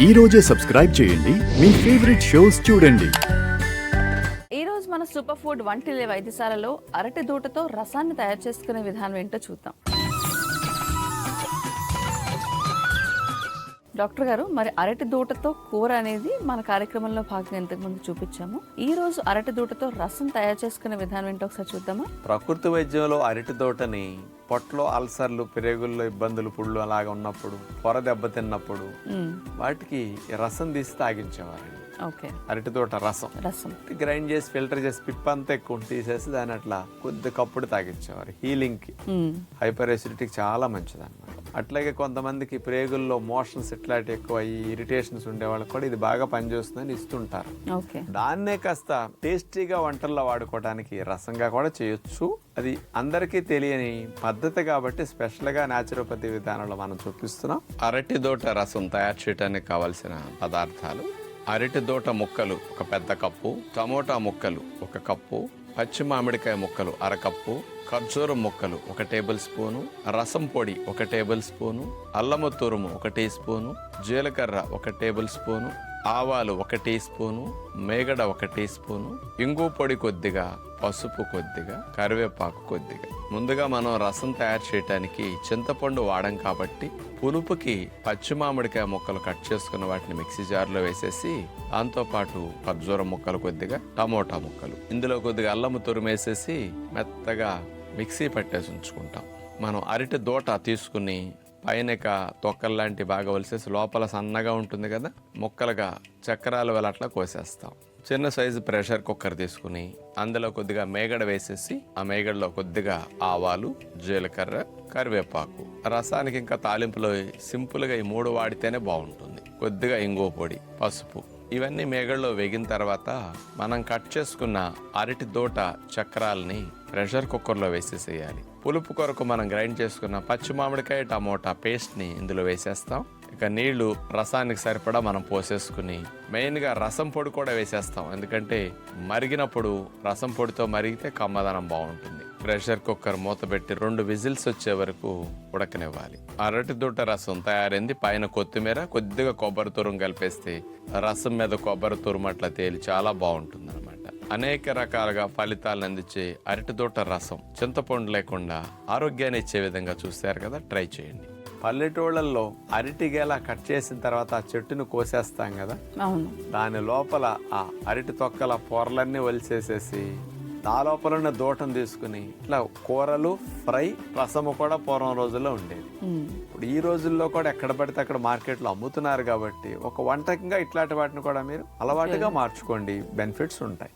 ఈ రోజే సబ్స్క్రైబ్ చేయండి మీ ఫేవరెట్ షోస్ చూడండి. ఈ రోజు మన సూపర్ ఫుడ్ వంటిల్లే వైద్యశాలలో అరటి దూటతో రసాన్ని తయారు చేసుకునే విధానం ఏంటో చూద్దాం. డాక్టర్ గారు, మరి అరటి దూటతో కూర అనేది మన కార్యక్రమంలో భాగంగా ఇంతకుముందు చూపించాము. ఈ రోజు అరటి దూటతో రసం తయారు చేసుకునే విధానం ఏంటో ఒకసారి చూద్దామా? ప్రకృతి వైద్యంలో అరటి తోటని పొట్టలో అల్సర్లు, పెరుగుల్లో ఇబ్బందులు, పుళ్ళు అలాగా ఉన్నప్పుడు, పొర దెబ్బతిన్నప్పుడు వాటికి రసం తీసి తాగించేవారండి. ఓకే, అరటి తోట రసం గ్రైండ్ చేసి ఫిల్టర్ చేసి పిప్పంతా ఎక్కువ తీసేసి దాని అట్లా కొద్ది కప్పుడు తాగించేవారు. హీలింగ్ కి, హైపర్ ఎసిడిటీకి చాలా మంచిది అనమాట. అట్లాగే కొంతమందికి ప్రేగుల్లో మోషన్స్ ఇట్లాంటి ఎక్కువ ఇరిటేషన్స్ ఉండే వాళ్ళకి కూడా ఇది బాగా పనిచేస్తుందని ఇస్తుంటారు. దాన్నే కాస్త టేస్టీగా వంటల్లో వాడుకోవడానికి రసంగా కూడా చేయొచ్చు. అది అందరికీ తెలియని పద్ధతి కాబట్టి స్పెషల్ గా న్యాచురోపతి విధానంలో మనం చూపిస్తున్నాం. అరటి దోట రసం తయారు చేయడానికి కావలసిన పదార్థాలు: అరటి దోట ముక్కలు ఒక పెద్ద కప్పు, టమోటా ముక్కలు ఒక కప్పు, పచ్చి మామిడికాయ ముక్కలు అరకప్పు, ఖర్జూరం ముక్కలు 1 టేబుల్ స్పూను, రసం పొడి 1 టేబుల్ స్పూను, అల్లము తురుము 1 టీ స్పూను, జీలకర్ర 1 టేబుల్ స్పూను, ఆవాలు 1 టీ స్పూను, మేగడ 1 టీ స్పూను, ఇంగు పొడి కొద్దిగా, పసుపు కొద్దిగా, కరివేపాకు కొద్దిగా. ముందుగా మనం రసం తయారు చేయడానికి చింతపండు వాడం కాబట్టి పులుపుకి పచ్చి మామిడికాయ ముక్కలు కట్ చేసుకున్న వాటిని మిక్సీ జార్లో వేసేసి దాంతోపాటు ఖర్జూరం ముక్కలు కొద్దిగా, టమోటా ముక్కలు, ఇందులో కొద్దిగా అల్లము తురుమేసేసి మెత్తగా మిక్సీ పట్టేసి ఉంచుకుంటాం. మనం అరటి దోట తీసుకుని పైన తొక్కల్లాంటి బాగా వలిసేసి లోపల సన్నగా ఉంటుంది కదా, ముక్కలుగా చక్రాలు వెళ్ళట్లా కోసేస్తాం. చిన్న సైజు ప్రెషర్ కుక్కర్ తీసుకుని అందులో కొద్దిగా మేగడ వేసేసి ఆ మేగడలో కొద్దిగా ఆవాలు, జీలకర్ర, కరివేపాకు, రసానికి ఇంకా తాలింపులో సింపుల్గా ఈ 3 వాడితేనే బాగుంటుంది. కొద్దిగా ఇంగువ పొడి, పసుపు, ఇవన్నీ మేగడలో వేగిన తర్వాత మనం కట్ చేసుకున్న అరటి దోట చక్రాలని ప్రెషర్ కుక్కర్లో వేసేసేయాలి. పులుపు కొరకు మనం గ్రైండ్ చేసుకున్న పచ్చి మామిడికాయ, టమోటా పేస్ట్ని ఇందులో వేసేస్తాం. ఇక నీళ్లు రసానికి సరిపడా మనం పోసేసుకుని మెయిన్గా రసం పొడి కూడా వేసేస్తాం. ఎందుకంటే మరిగినప్పుడు రసం పొడితో మరిగితే కమ్మదనం బాగుంటుంది. ప్రెషర్ కుక్కర్ మూత పెట్టి 2 విజిల్స్ వచ్చే వరకు ఉడకనివ్వాలి. అరటి దూట రసం తయారైంది. పైన కొత్తిమీర, కొద్దిగా కొబ్బరి తురుము కలిపేస్తే రసం మీద కొబ్బరి తురుము అట్లా తేలి చాలా బాగుంటుంది అనమాట. అనేక రకాలుగా ఫలితాలను అందించే అరటి దూట రసం చింతపండు లేకుండా ఆరోగ్యాన్ని ఇచ్చే విధంగా చూస్తారు కదా, ట్రై చేయండి. పల్లెటూళ్ళల్లో అరటి గెల కట్ చేసిన తర్వాత ఆ చెట్టును కోసేస్తాం కదా, దాని లోపల ఆ అరటి తొక్కల పొరలన్నీ ఒలిసేసేసి ఆ లోపల ఉన్న దూటను తీసుకుని ఇట్లా కూరలు, ఫ్రై, రసము కూడా పూర్వం రోజుల్లో ఉండేది. ఇప్పుడు ఈ రోజుల్లో కూడా ఎక్కడ పడితే అక్కడ మార్కెట్లో అమ్ముతున్నారు కాబట్టి ఒక వంటకంగా ఇట్లాంటి వాటిని కూడా మీరు అలవాటుగా మార్చుకోండి, బెనిఫిట్స్ ఉంటాయి.